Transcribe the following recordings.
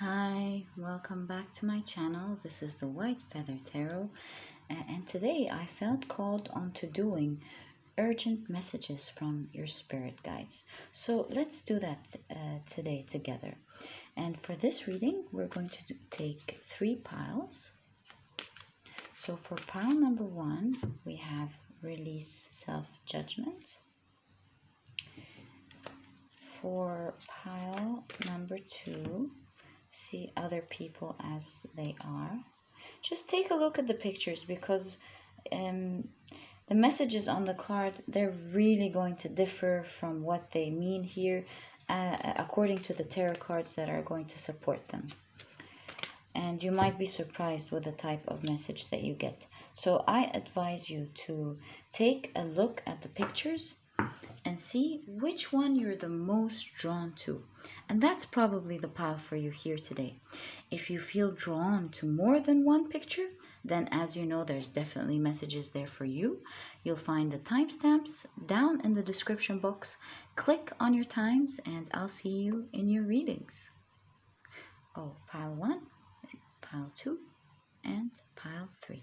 Hi, welcome back to my channel. This is the White Feather Tarot, and today I felt called onto doing urgent messages from your spirit guides. So let's do that today together. And for this reading, we're going to take 3 piles. So for pile number 1, we have release self-judgment. For pile number 2, see other people as they are. Just take a look at the pictures because the messages on the card, they're really going to differ from what they mean here according to the tarot cards that are going to support them. And you might be surprised with the type of message that you get. So I advise you to take a look at the pictures and see which one you're the most drawn to. And that's probably the pile for you here today. If you feel drawn to more than one picture, then as you know, there's definitely messages there for you. You'll find the timestamps down in the description box. Click on your times and I'll see you in your readings. Oh, pile 1, pile 2, and pile 3.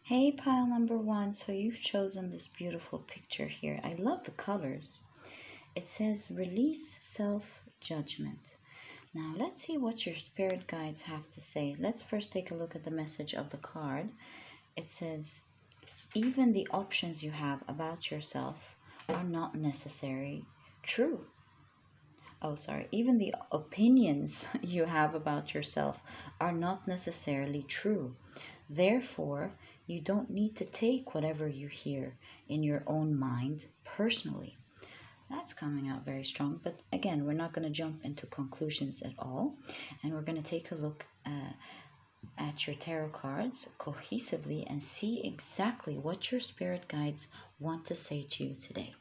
Hey, pile number 1, so you've chosen this beautiful picture here. I love the colors. It says release self-judgment. Now let's see what your spirit guides have to say. Let's first take a look at the message of the card. It says, even the options you have about yourself are not necessarily true. Oh, sorry. Even the opinions you have about yourself are not necessarily true. Therefore, you don't need to take whatever you hear in your own mind personally. That's coming out very strong. But again, we're not going to jump into conclusions at all. And we're going to take a look at your tarot cards cohesively and see exactly what your spirit guides want to say to you today.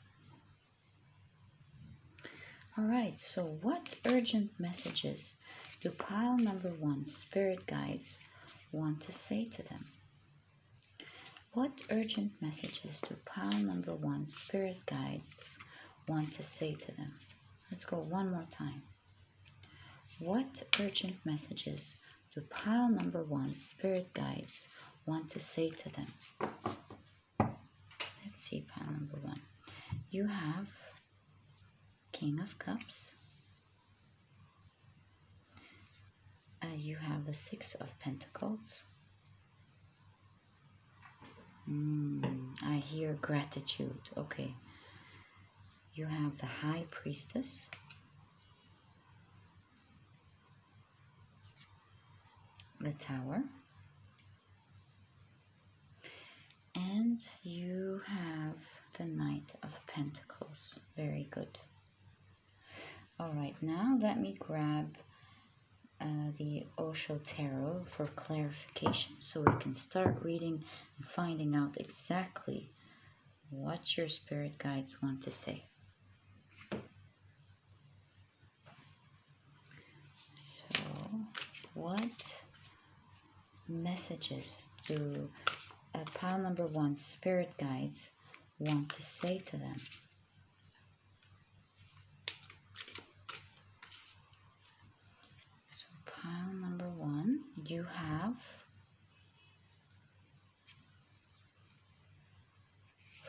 All right, so what urgent messages do pile number 1 spirit guides want to say to them? What urgent messages do pile number 1 spirit guides want to say to them? Let's go one more time. What urgent messages do pile number 1 spirit guides want to say to them? Let's see, pile number 1. You have King of Cups. You have the 6 of Pentacles. I hear gratitude. Okay. You have the High Priestess. The Tower. And you have the Knight of Pentacles. Very good. All right, now let me grab the Osho Tarot for clarification so we can start reading and finding out exactly what your spirit guides want to say. So, what messages do pile number 1 spirit guides want to say to them? Pile number 1, you have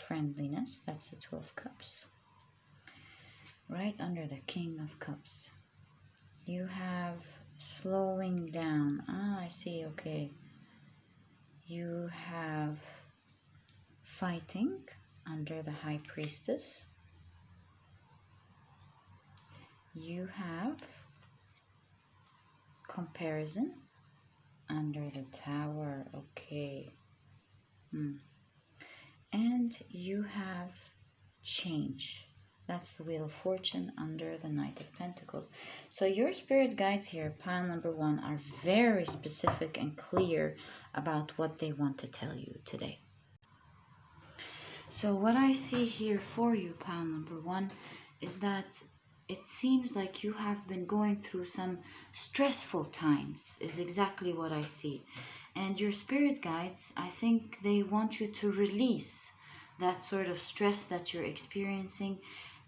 friendliness. That's the 2 of Cups. Right under the King of Cups, you have slowing down. I see. Okay. You have fighting under the High Priestess. You have comparison under the Tower. Okay. And you have change. That's the Wheel of Fortune under the Knight of Pentacles. So your spirit guides here, pile number 1, are very specific and clear about what they want to tell you today. So what I see here for you, pile number 1, is that it seems like you have been going through some stressful times, is exactly what I see. And your spirit guides, I think they want you to release that sort of stress that you're experiencing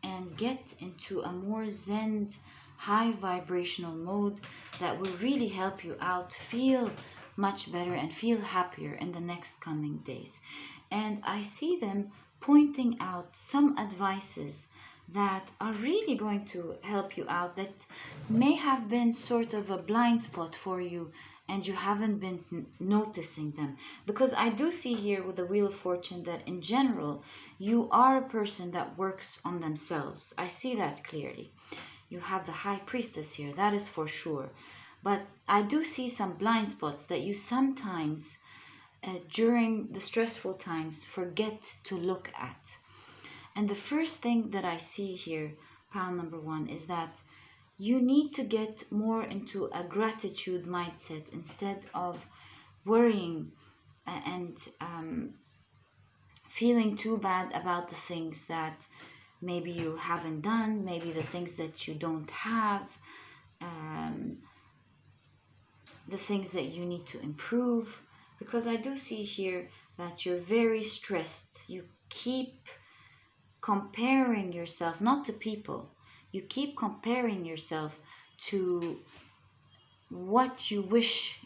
and get into a more zen high vibrational mode that will really help you out feel much better and feel happier in the next coming days. And I see them pointing out some advices that are really going to help you out, that may have been sort of a blind spot for you and you haven't been noticing them. Because I do see here with the Wheel of Fortune that in general, you are a person that works on themselves. I see that clearly. You have the High Priestess here, that is for sure. But I do see some blind spots that you sometimes, during the stressful times, forget to look at. And the first thing that I see here, pile number 1, is that you need to get more into a gratitude mindset instead of worrying and feeling too bad about the things that maybe you haven't done, maybe the things that you don't have, the things that you need to improve. Because I do see here that you're very stressed. You keep comparing yourself, not to people, you keep comparing yourself to what you wish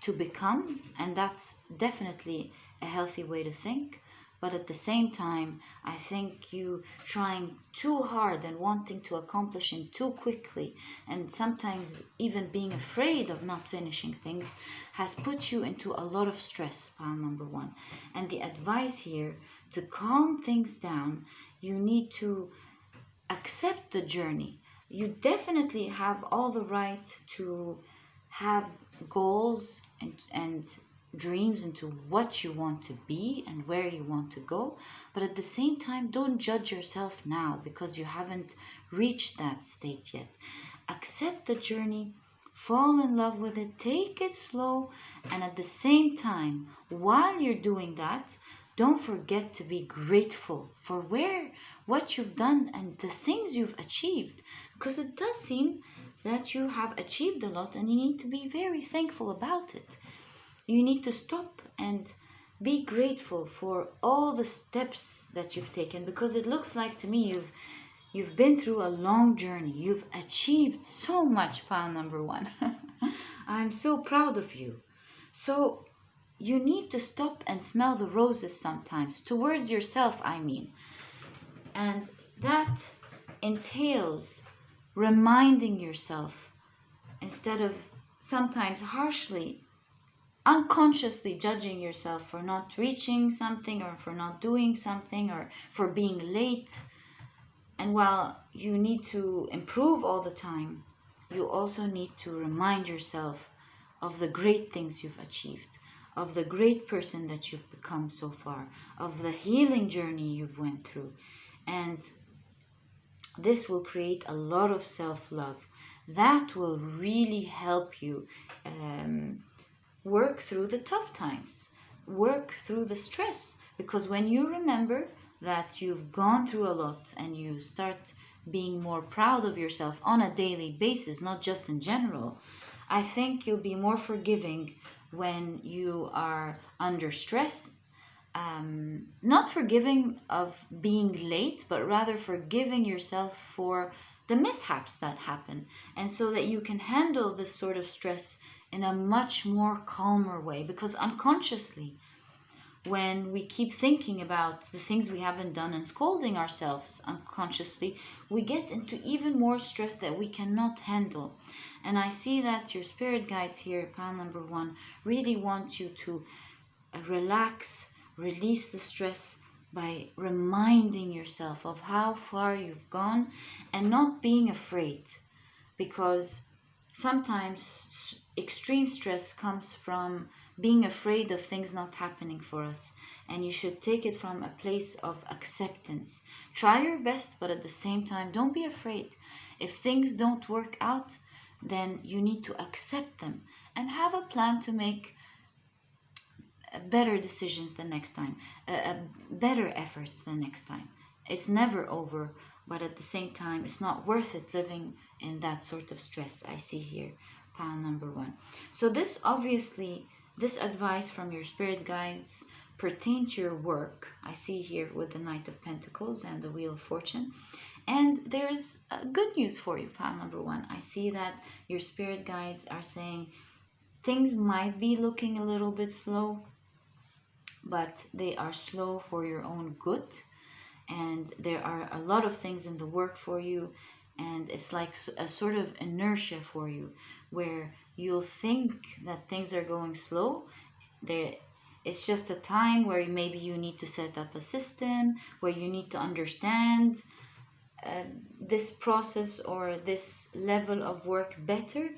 to become, and that's definitely a healthy way to think. But at the same time, I think you trying too hard and wanting to accomplish it too quickly, and sometimes even being afraid of not finishing things, has put you into a lot of stress, pile number 1. And the advice here, to calm things down, you need to accept the journey. You definitely have all the right to have goals and dreams into what you want to be and where you want to go, but at the same time, don't judge yourself now because you haven't reached that state yet. Accept the journey, fall in love with it, take it slow, and at the same time, while you're doing that, don't forget to be grateful for what you've done and the things you've achieved, because it does seem that you have achieved a lot and you need to be very thankful about it. You need to stop and be grateful for all the steps that you've taken, because it looks like to me you've been through a long journey. You've achieved so much, pile number 1. I'm so proud of you. So you need to stop and smell the roses sometimes, towards yourself, I mean. And that entails reminding yourself, instead of sometimes harshly, unconsciously judging yourself for not reaching something or for not doing something or for being late. And while you need to improve all the time, you also need to remind yourself of the great things you've achieved, of the great person that you've become so far, of the healing journey you've went through. And this will create a lot of self-love. That will really help you work through the tough times, work through the stress. Because when you remember that you've gone through a lot and you start being more proud of yourself on a daily basis, not just in general, I think you'll be more forgiving when you are under stress. Not forgiving of being late, but rather forgiving yourself for the mishaps that happen, and so that you can handle this sort of stress in a much more calmer way. Because unconsciously, when we keep thinking about the things we haven't done and scolding ourselves unconsciously, we get into even more stress that we cannot handle. And I see that your spirit guides here, pile number 1, really want you to relax, release the stress by reminding yourself of how far you've gone and not being afraid. Because sometimes extreme stress comes from being afraid of things not happening for us, and you should take it from a place of acceptance. Try your best, but at the same time, don't be afraid. If things don't work out, then you need to accept them and have a plan to make better decisions the next time, better efforts the next time. It's never over, but at the same time, it's not worth it living in that sort of stress I see here, pile number 1. So this advice from your spirit guides pertain to your work. I see here with the Knight of Pentacles and the Wheel of Fortune. And there's good news for you, pile number one. I see that your spirit guides are saying things might be looking a little bit slow, but they are slow for your own good. And there are a lot of things in the work for you. And it's like a sort of inertia for you where you'll think that things are going slow. There, it's just a time where maybe you need to set up a system, where you need to understand this process or this level of work better.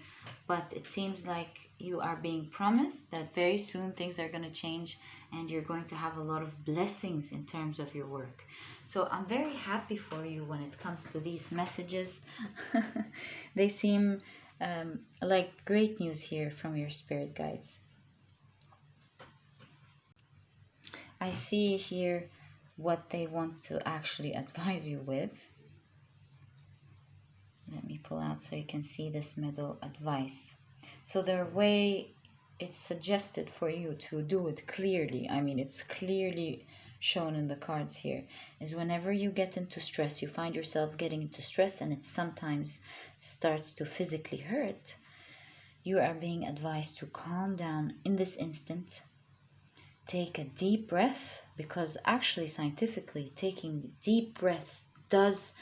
But it seems like you are being promised that very soon things are going to change and you're going to have a lot of blessings in terms of your work. So I'm very happy for you when it comes to these messages. They seem like great news here from your spirit guides. I see here what they want to actually advise you with. Let me pull out so you can see this middle advice. So the way it's suggested for you to do it clearly, I mean, it's clearly shown in the cards here, is whenever you get into stress, you find yourself getting into stress and it sometimes starts to physically hurt, you are being advised to calm down in this instant. Take a deep breath, because actually scientifically taking deep breaths does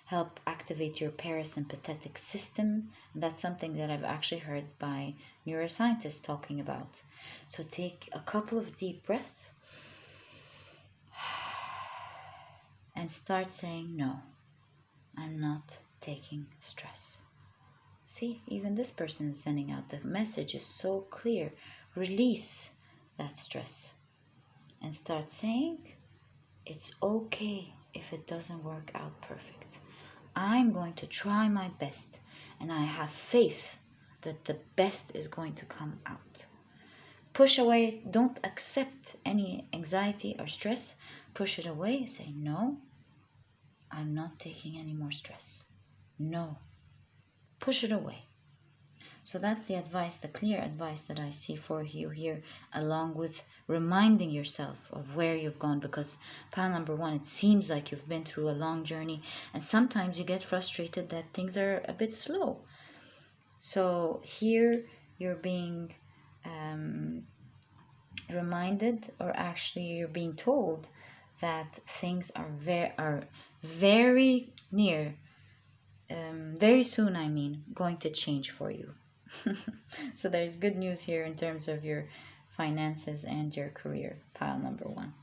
help activate your parasympathetic system. That's something that I've actually heard by neuroscientists talking about. So take a couple of deep breaths and start saying, no, I'm not taking stress. See, even this person is sending out the message is so clear. Release that stress and start saying, it's okay if it doesn't work out perfect. I'm going to try my best, and I have faith that the best is going to come out. Push away, don't accept any anxiety or stress. Push it away, say, no, I'm not taking any more stress. No. Push it away. So that's the advice, the clear advice that I see for you here, along with reminding yourself of where you've gone. Because pile number one, it seems like you've been through a long journey, and sometimes you get frustrated that things are a bit slow. So here you're being reminded, or actually you're being told that things are very near, very soon, I mean, going to change for you. So there's good news here in terms of your finances and your career, pile number one.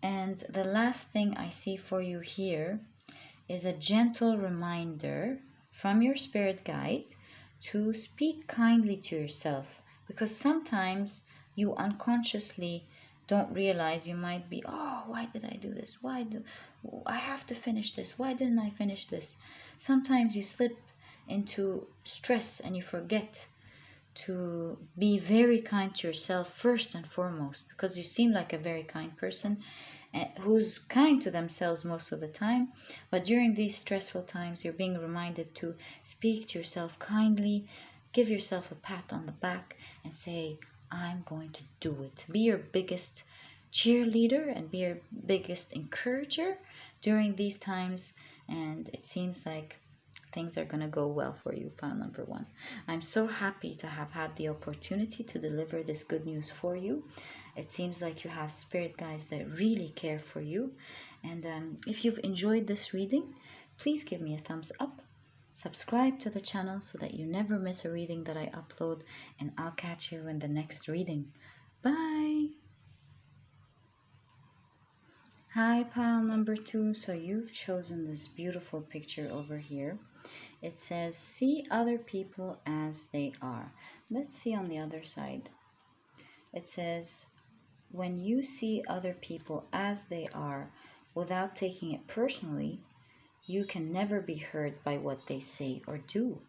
And the last thing I see for you here is a gentle reminder from your spirit guide to speak kindly to yourself, because sometimes you unconsciously don't realize you might be, oh, why did I do this? I have to finish this? Why didn't I finish this? Sometimes you slip into stress and you forget to be very kind to yourself first and foremost, because you seem like a very kind person who's kind to themselves most of the time. But during these stressful times, you're being reminded to speak to yourself kindly, give yourself a pat on the back and say, I'm going to do it. Be your biggest cheerleader and be your biggest encourager during these times. And it seems like things are going to go well for you, pile number one. I'm so happy to have had the opportunity to deliver this good news for you. It seems like you have spirit guides that really care for you. And if you've enjoyed this reading, please give me a thumbs up. Subscribe to the channel so that you never miss a reading that I upload. And I'll catch you in the next reading. Bye! Hi, pile number two. So you've chosen this beautiful picture over here. It says, see other people as they are. Let's see on the other side. It says, when you see other people as they are without taking it personally, you can never be hurt by what they say or do.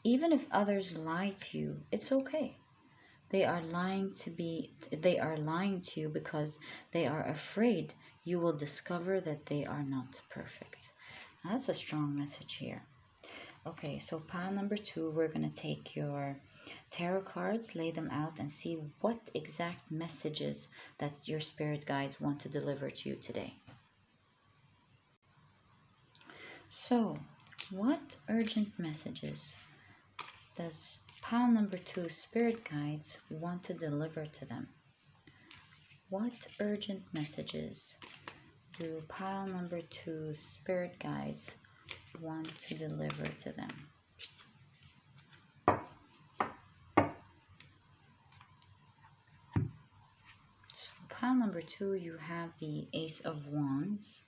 Even if others lie to you, it's okay. They are lying to you because they are afraid you will discover that they are not perfect. That's a strong message here. Okay, so pile number two, we're going to take your tarot cards, lay them out, and see what exact messages that your spirit guides want to deliver to you today. So, what urgent messages does pile number 2 spirit guides want to deliver to them? What urgent messages do pile number 2 spirit guides want to deliver to them? So pile number 2, you have the Ace of Wands.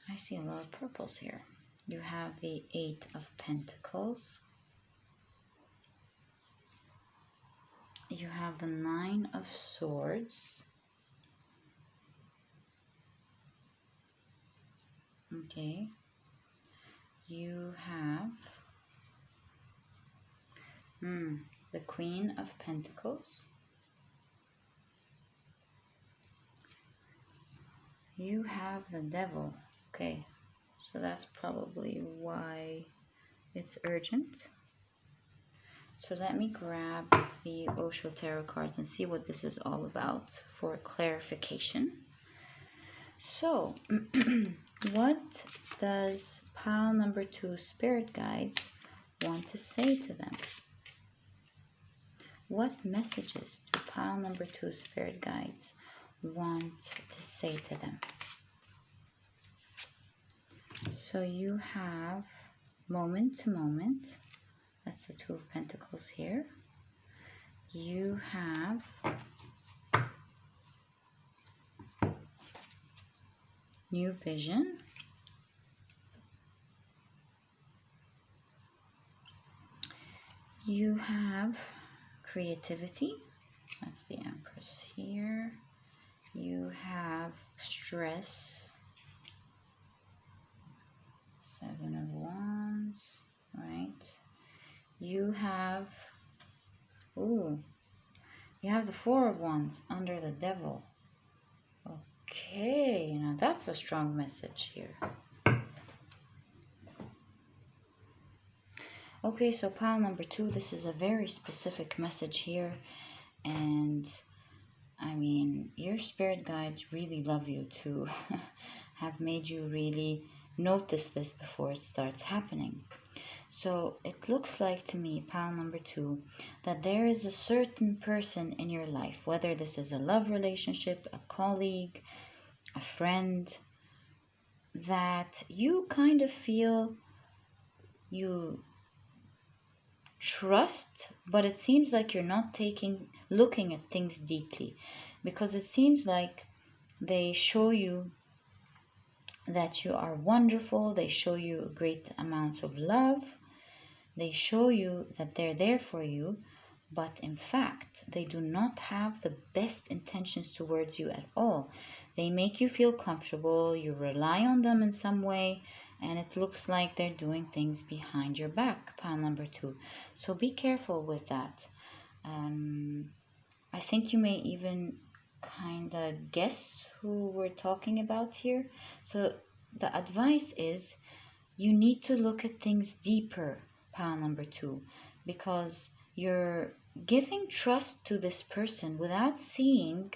I see a lot of purples here. You have the Eight of Pentacles. You have the Nine of Swords. Okay. You have the Queen of Pentacles. You have the Devil. Okay, so that's probably why it's urgent. So let me grab the Osho Tarot cards and see what this is all about for clarification. So, what does pile number 2 spirit guides want to say to them? What messages do pile number 2 spirit guides want to say to them? So you have moment to moment. That's the Two of Pentacles here. You have new vision. You have creativity. That's the Empress here. You have stress. Seven of Wands, right? You have, you have the Four of Wands under the Devil. Okay, now that's a strong message here. Okay, so pile number 2, this is a very specific message here. And I mean, your spirit guides really love you to have made you really notice this before it starts happening. So it looks like to me, pile number 2, that there is a certain person in your life, whether this is a love relationship, a colleague, a friend, that you kind of feel you trust, but it seems like you're not looking at things deeply, because it seems like they show you that you are wonderful, they show you great amounts of love, they show you that they're there for you, but in fact, they do not have the best intentions towards you at all. They make you feel comfortable, you rely on them in some way, and it looks like they're doing things behind your back, pile number 2. So be careful with that. I think you may even kind of guess who we're talking about here. So the advice is you need to look at things deeper, pile number 2, because you're giving trust to this person without seeing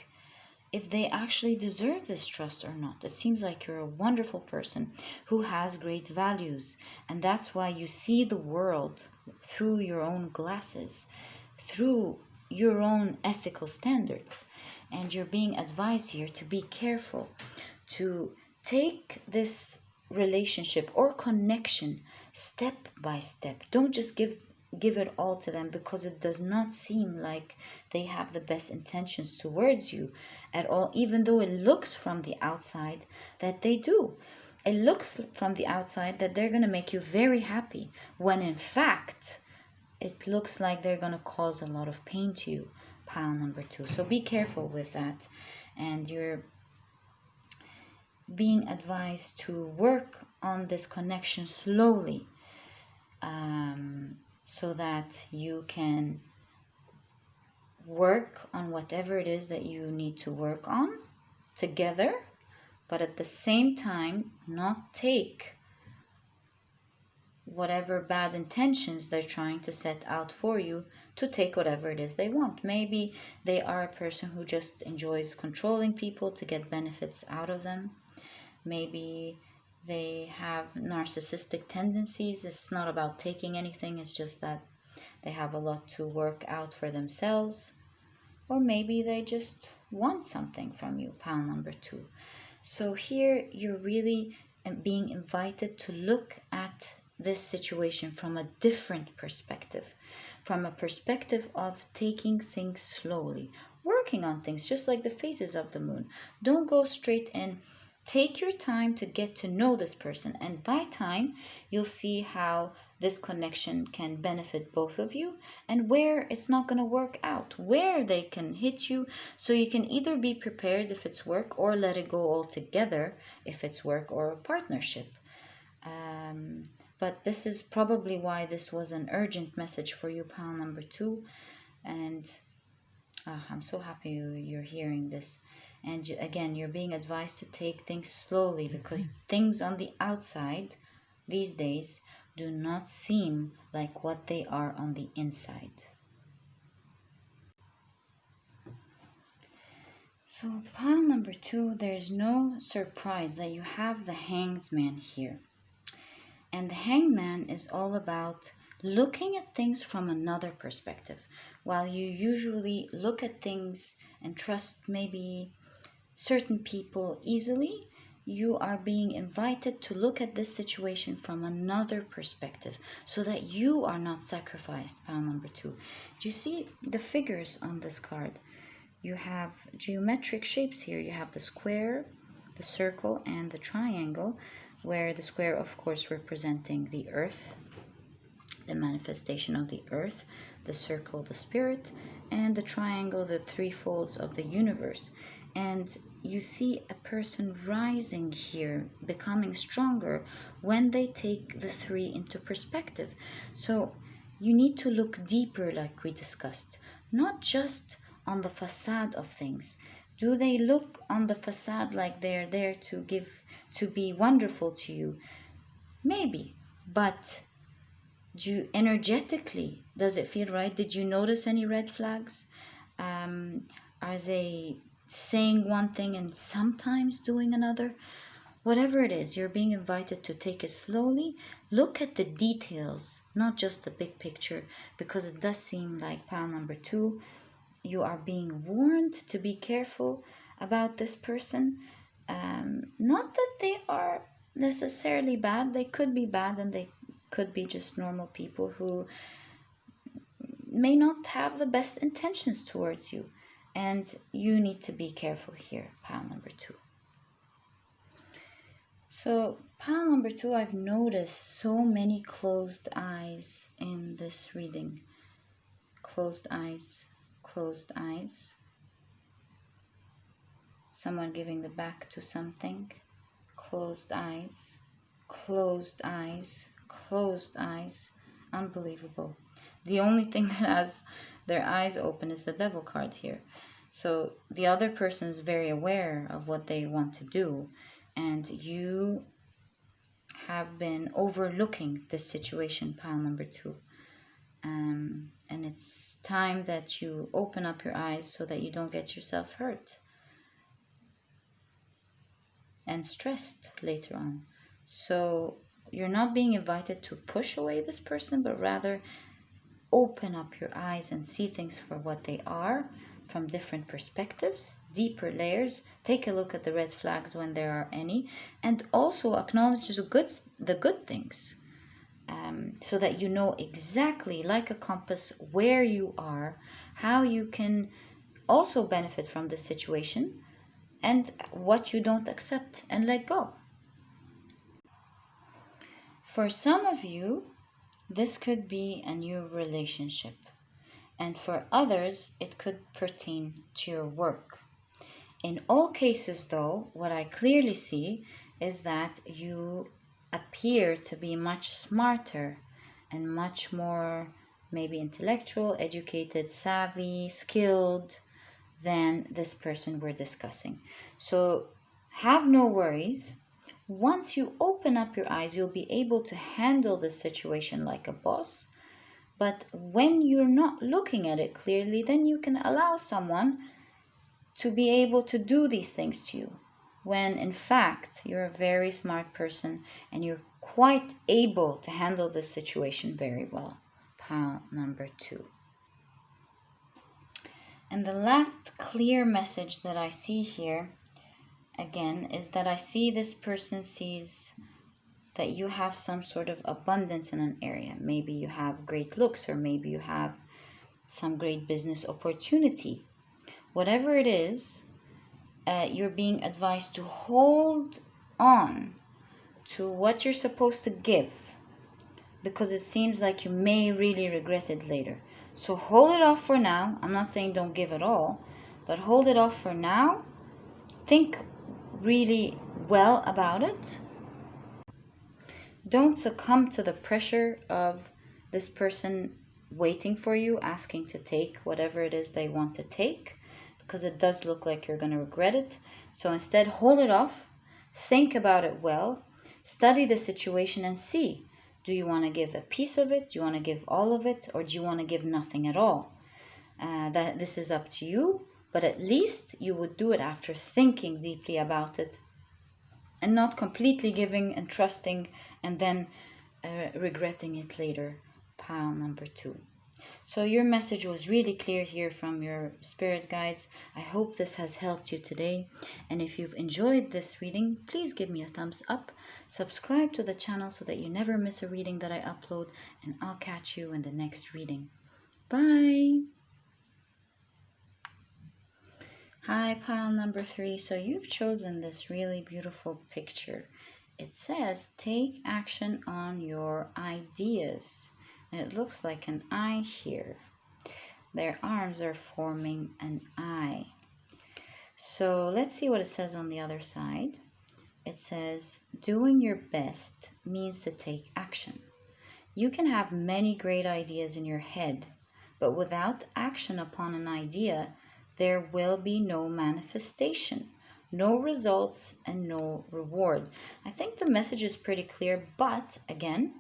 if they actually deserve this trust or not. It seems like you're a wonderful person who has great values, and that's why you see the world through your own glasses, through your own ethical standards. And you're being advised here to be careful, to take this relationship or connection step by step. Don't just give it all to them, because it does not seem like they have the best intentions towards you at all, even though it looks from the outside that they do. It looks from the outside that they're going to make you very happy, when in fact it looks like they're going to cause a lot of pain to you, pile number 2. So be careful with that, and you're being advised to work on this connection slowly, so that you can work on whatever it is that you need to work on together, but at the same time not take whatever bad intentions they're trying to set out for you to take whatever it is they want. Maybe they are a person who just enjoys controlling people to get benefits out of them. Maybe they have narcissistic tendencies. It's not about taking anything, it's just that they have a lot to work out for themselves. Or maybe they just want something from you, pile number 2. So here you're really being invited to look at this situation from a different perspective, from a perspective of taking things slowly, working on things just like the phases of the moon. Don't go straight in. Take your time to get to know this person, and by time you'll see how this connection can benefit both of you, and where it's not going to work out, where they can hit you, so you can either be prepared if it's work, or let it go altogether if it's work or a partnership. But this is probably why this was an urgent message for you, pile number 2, and I'm so happy you're hearing this. And again, you're being advised to take things slowly, because things on the outside these days do not seem like what they are on the inside. So pile number 2, there's no surprise that you have the Hanged Man here. And the Hanged Man is all about looking at things from another perspective. While you usually look at things and trust maybe certain people easily, you are being invited to look at this situation from another perspective, so that you are not sacrificed, pile number 2. Do you see the figures on this card? You have geometric shapes here. You have the square, the circle, and the triangle, where the square, of course, representing the earth, the manifestation of the earth, the circle, the spirit, and the triangle, the three folds of the universe. And you see a person rising here, becoming stronger when they take the 3 into perspective. So you need to look deeper, like we discussed, not just on the facade of things. Do they look on the facade like they're there to be wonderful to you? Maybe, but energetically, does it feel right? Did you notice any red flags? Are they saying one thing and sometimes doing another? Whatever it is, you're being invited to take it slowly. Look at the details, not just the big picture, because it does seem like pile number 2, you are being warned to be careful about this person. Not that they are necessarily bad. They could be bad, and they could be just normal people who may not have the best intentions towards you. And you need to be careful here, pile number 2. So pile number 2, I've noticed so many closed eyes in this reading. Closed eyes, closed eyes. Someone giving the back to something. Closed eyes, closed eyes, closed eyes. Unbelievable. The only thing that has their eyes open is the Devil card here. So the other person is very aware of what they want to do, and you have been overlooking this situation, pile number 2. And it's time that you open up your eyes so that you don't get yourself hurt and stressed later on. So you're not being invited to push away this person, but rather open up your eyes and see things for what they are, from different perspectives, deeper layers. Take a look at the red flags when there are any, and also acknowledge the good things, so that you know exactly, like a compass, where you are, how you can also benefit from the situation, and what you don't accept and let go. For some of you, this could be a new relationship, and for others, it could pertain to your work. In all cases, though, what I clearly see is that you appear to be much smarter and much more maybe intellectual, educated, savvy, skilled than this person we're discussing. So have no worries. Once you open up your eyes, you'll be able to handle the situation like a boss. But when you're not looking at it clearly, then you can allow someone to be able to do these things to you when in fact you're a very smart person and you're quite able to handle this situation very well. Pile number 2. And the last clear message that I see here, again, is that I see this person sees that you have some sort of abundance in an area. Maybe you have great looks, or maybe you have some great business opportunity. Whatever it is, you're being advised to hold on to what you're supposed to give, because it seems like you may really regret it later. So hold it off for now. I'm not saying don't give at all, but hold it off for now. Think really well about it. Don't succumb to the pressure of this person waiting for you, asking to take whatever it is they want to take, because it does look like you're going to regret it. So instead, hold it off. Think about it well. Study the situation and see. Do you want to give a piece of it? Do you want to give all of it? Or do you want to give nothing at all? This is up to you, but at least you would do it after thinking deeply about it, and not completely giving and trusting and then regretting it later. Pile number 2. So your message was really clear here from your spirit guides. I hope this has helped you today. And if you've enjoyed this reading, please give me a thumbs up. Subscribe to the channel so that you never miss a reading that I upload. And I'll catch you in the next reading. Bye. Hi, pile number 3. So you've chosen this really beautiful picture. It says, take action on your ideas. And it looks like an eye here. Their arms are forming an eye. So let's see what it says on the other side. It says, doing your best means to take action. You can have many great ideas in your head, but without action upon an idea, there will be no manifestation, no results, and no reward. I think the message is pretty clear, but again,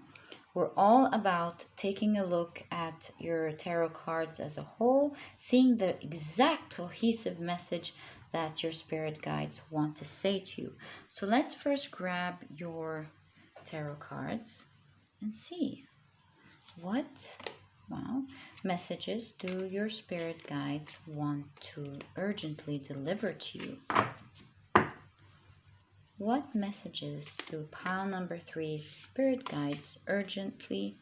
we're all about taking a look at your tarot cards as a whole, seeing the exact cohesive message that your spirit guides want to say to you. So let's first grab your tarot cards and see what messages do your spirit guides want to urgently deliver to you. What messages do pile number 3's spirit guides urgently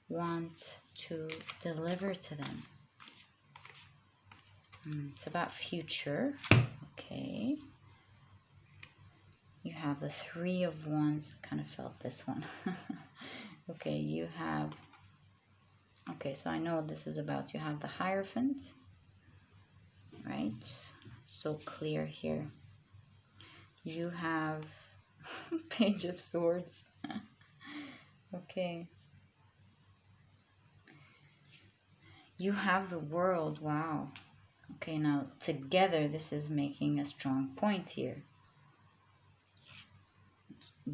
want to deliver to them? It's about future. Okay. You have the 3 of Wands. Kind of felt this one. Okay, you have... Okay, so I know what this is about. You have the Hierophant. Right? So clear here. You have Page of Swords. Okay. You have the World. Wow. Okay, now together this is making a strong point here.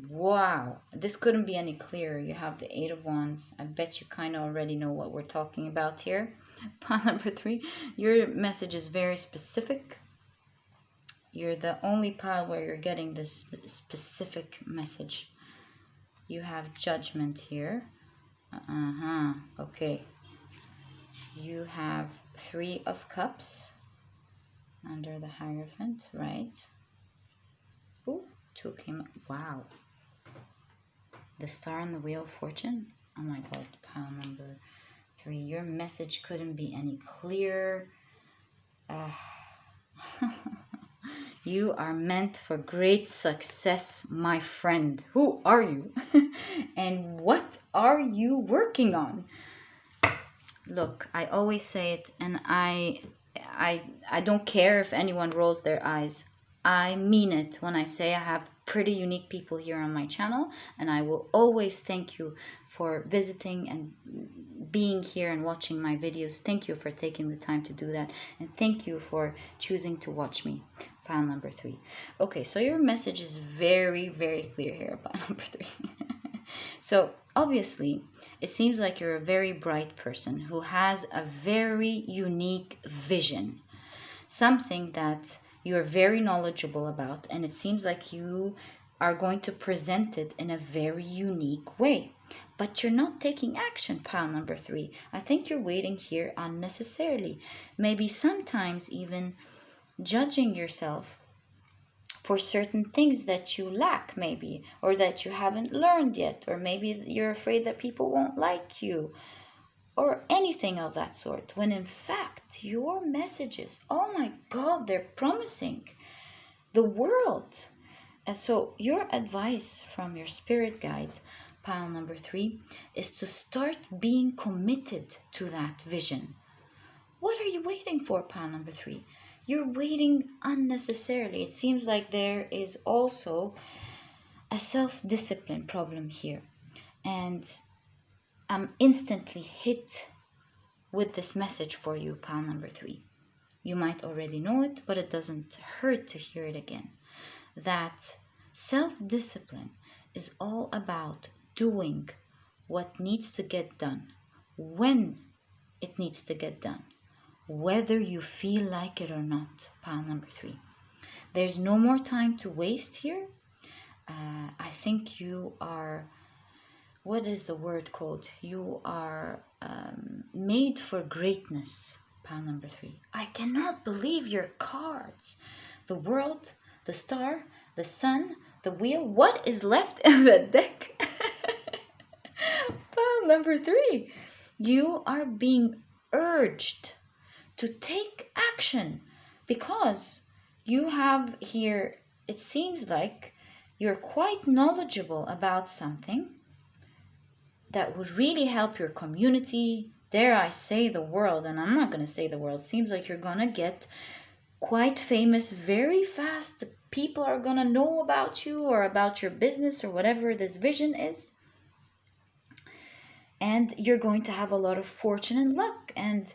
Wow. This couldn't be any clearer. You have the 8 of Wands. I bet you kind of already know what we're talking about here. Pile number 3. Your message is very specific. You're the only pile where you're getting this specific message. You have Judgment here. Okay. You have 3 of Cups under the Hierophant, right? Ooh, 2 came up. Wow. The Star and the Wheel of Fortune. Oh my God, pile number 3. Your message couldn't be any clearer. You are meant for great success, my friend. Who are you? And what are you working on? Look, I always say it, and I don't care if anyone rolls their eyes. I mean it when I say I have pretty unique people here on my channel, and I will always thank you for visiting and being here and watching my videos. Thank you for taking the time to do that, and thank you for choosing to watch me. Pile number 3. Okay, so your message is very, very clear here, pile number 3. So obviously, it seems like you're a very bright person who has a very unique vision. Something that you're very knowledgeable about, and it seems like you are going to present it in a very unique way. But you're not taking action, pile number 3. I think you're waiting here unnecessarily. Maybe sometimes even judging yourself for certain things that you lack, maybe, or that you haven't learned yet, or maybe you're afraid that people won't like you, or anything of that sort, when in fact your messages, oh my God, they're promising the world. And so your advice from your spirit guide, pile number 3, is to start being committed to that vision. What are you waiting for, pile number 3? You're waiting unnecessarily. It seems like there is also a self-discipline problem here. And I'm instantly hit with this message for you, pile number 3. You might already know it, but it doesn't hurt to hear it again. That self-discipline is all about doing what needs to get done, when it needs to get done, whether you feel like it or not, pile number 3. There's no more time to waste here. I think you are, what is the word called? You are made for greatness, pile number 3. I cannot believe your cards. The world, the star, the sun, the wheel. What is left in the deck? Pile number 3. You are being urged to take action because you have here, it seems like you're quite knowledgeable about something that would really help your community, dare I say the world, and I'm not going to say the world. It seems like you're going to get quite famous very fast. The people are going to know about you or about your business or whatever this vision is. And you're going to have a lot of fortune and luck. And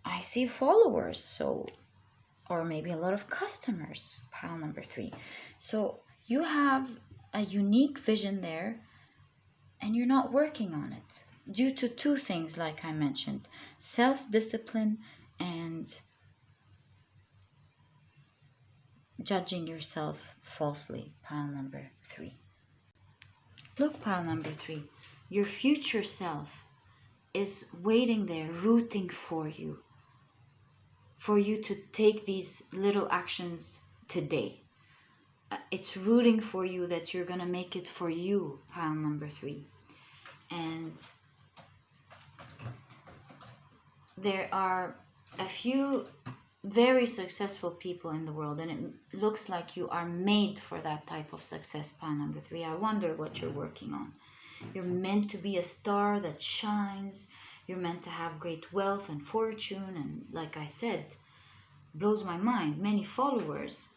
I see followers, so, or maybe a lot of customers, pile number 3. So you have a unique vision there, and you're not working on it due to 2 things, like I mentioned: self-discipline and judging yourself falsely, pile number 3. Look, pile number 3, your future self is waiting there, rooting for you to take these little actions today. It's rooting for you that you're going to make it for you, pile number 3. And there are a few very successful people in the world, and it looks like you are made for that type of success, pile number 3. I wonder what you're working on. You're meant to be a star that shines. You're meant to have great wealth and fortune, and like I said, blows my mind, many followers.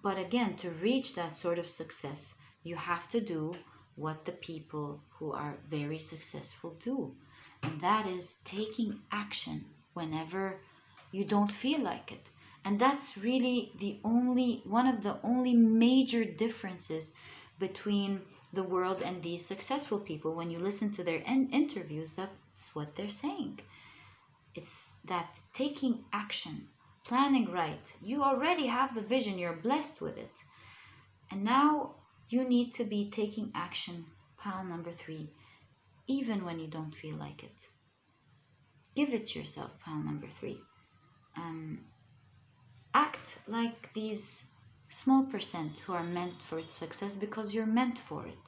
But again, to reach that sort of success, you have to do what the people who are very successful do. And that is taking action whenever you don't feel like it. And that's really one of the only major differences between the world and these successful people. When you listen to their interviews, that's what they're saying. It's that taking action, planning right. You already have the vision, you're blessed with it. And now you need to be taking action, pile number 3, even when you don't feel like it. Give it to yourself, pile number 3. Act like these small percent who are meant for success, because you're meant for it.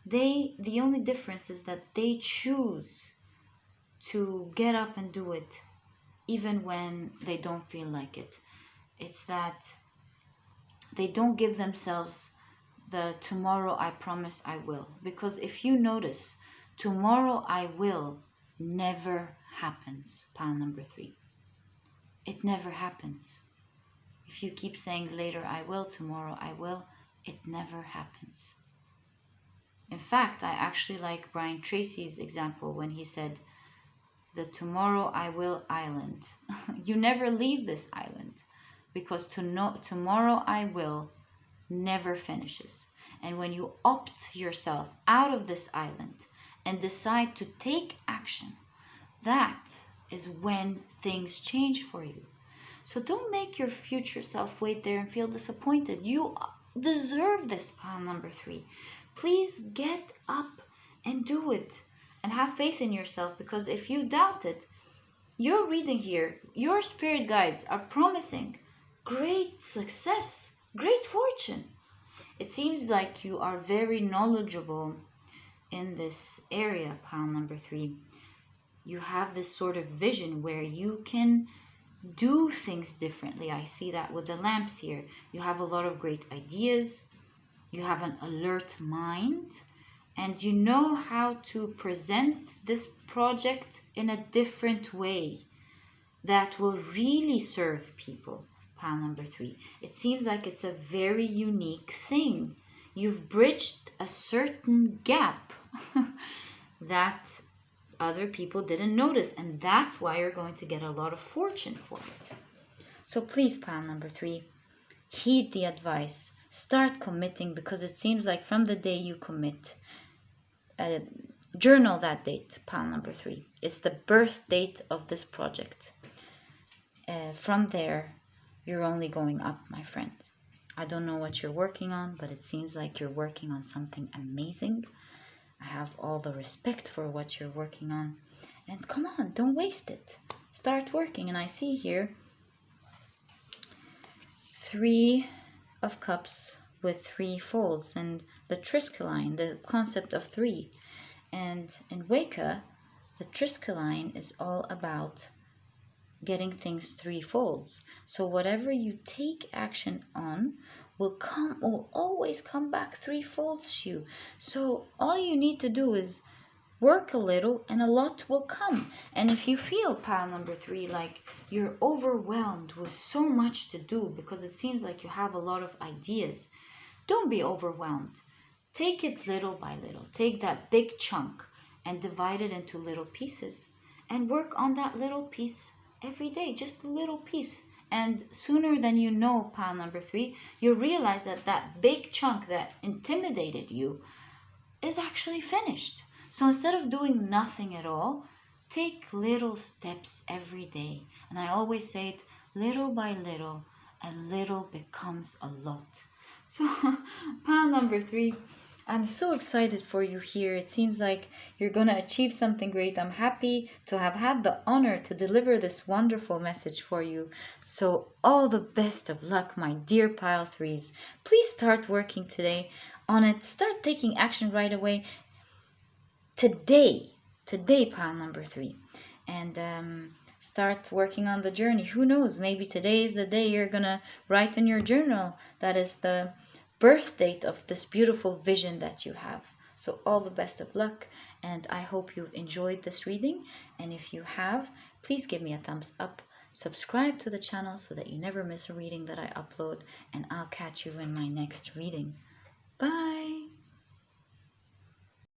The only difference is that they choose to get up and do it even when they don't feel like it. It's that they don't give themselves the tomorrow I promise I will. Because if you notice, tomorrow I will never happens, pile number 3. It never happens. If you keep saying later I will, tomorrow I will, it never happens. In fact, I actually like Brian Tracy's example when he said, the tomorrow I will island. You never leave this island, because tomorrow I will never finishes. And when you opt yourself out of this island and decide to take action, that is when things change for you. So don't make your future self wait there and feel disappointed. You deserve this, pile number 3. Please get up and do it. And have faith in yourself, because if you doubt it, your reading here, your spirit guides are promising great success, great fortune. It seems like you are very knowledgeable in this area, pile number 3. You have this sort of vision where you can do things differently. I see that with the lamps here. You have a lot of great ideas. You have an alert mind. And you know how to present this project in a different way that will really serve people. Pile number 3. It seems like it's a very unique thing. You've bridged a certain gap that other people didn't notice, and that's why you're going to get a lot of fortune for it. So please, pile number 3, heed the advice. Start committing, because it seems like from the day you commit, journal that date, pile number 3. It's the birth date of this project. From there, you're only going up, my friend. I don't know what you're working on, but it seems like you're working on something amazing. I have all the respect for what you're working on. And come on, don't waste it. Start working. And I see here 3 of cups with 3 folds, and the triskelion, the concept of 3. And in Wicca, the triskelion is all about getting things 3 folds. So whatever you take action on will always come back 3 folds to you. So all you need to do is work a little and a lot will come. And if you feel, pile number 3, like you're overwhelmed with so much to do because it seems like you have a lot of ideas, don't be overwhelmed. Take it little by little. Take that big chunk and divide it into little pieces and work on that little piece every day, just a little piece. And sooner than you know, pile number 3, you realize that that big chunk that intimidated you is actually finished. So instead of doing nothing at all, take little steps every day. And I always say it, little by little, and little becomes a lot. So pile number 3, I'm so excited for you here. It seems like you're going to achieve something great. I'm happy to have had the honor to deliver this wonderful message for you. So all the best of luck, my dear pile 3s. Please start working today on it. Start taking action right away. Today, pile number 3. And start working on the journey. Who knows? Maybe today is the day you're going to write in your journal. That is the birth date of this beautiful vision that you have. So all the best of luck, and I hope you've enjoyed this reading. And if you have, please give me a thumbs up, subscribe to the channel so that you never miss a reading that I upload, and I'll catch you in my next reading. Bye.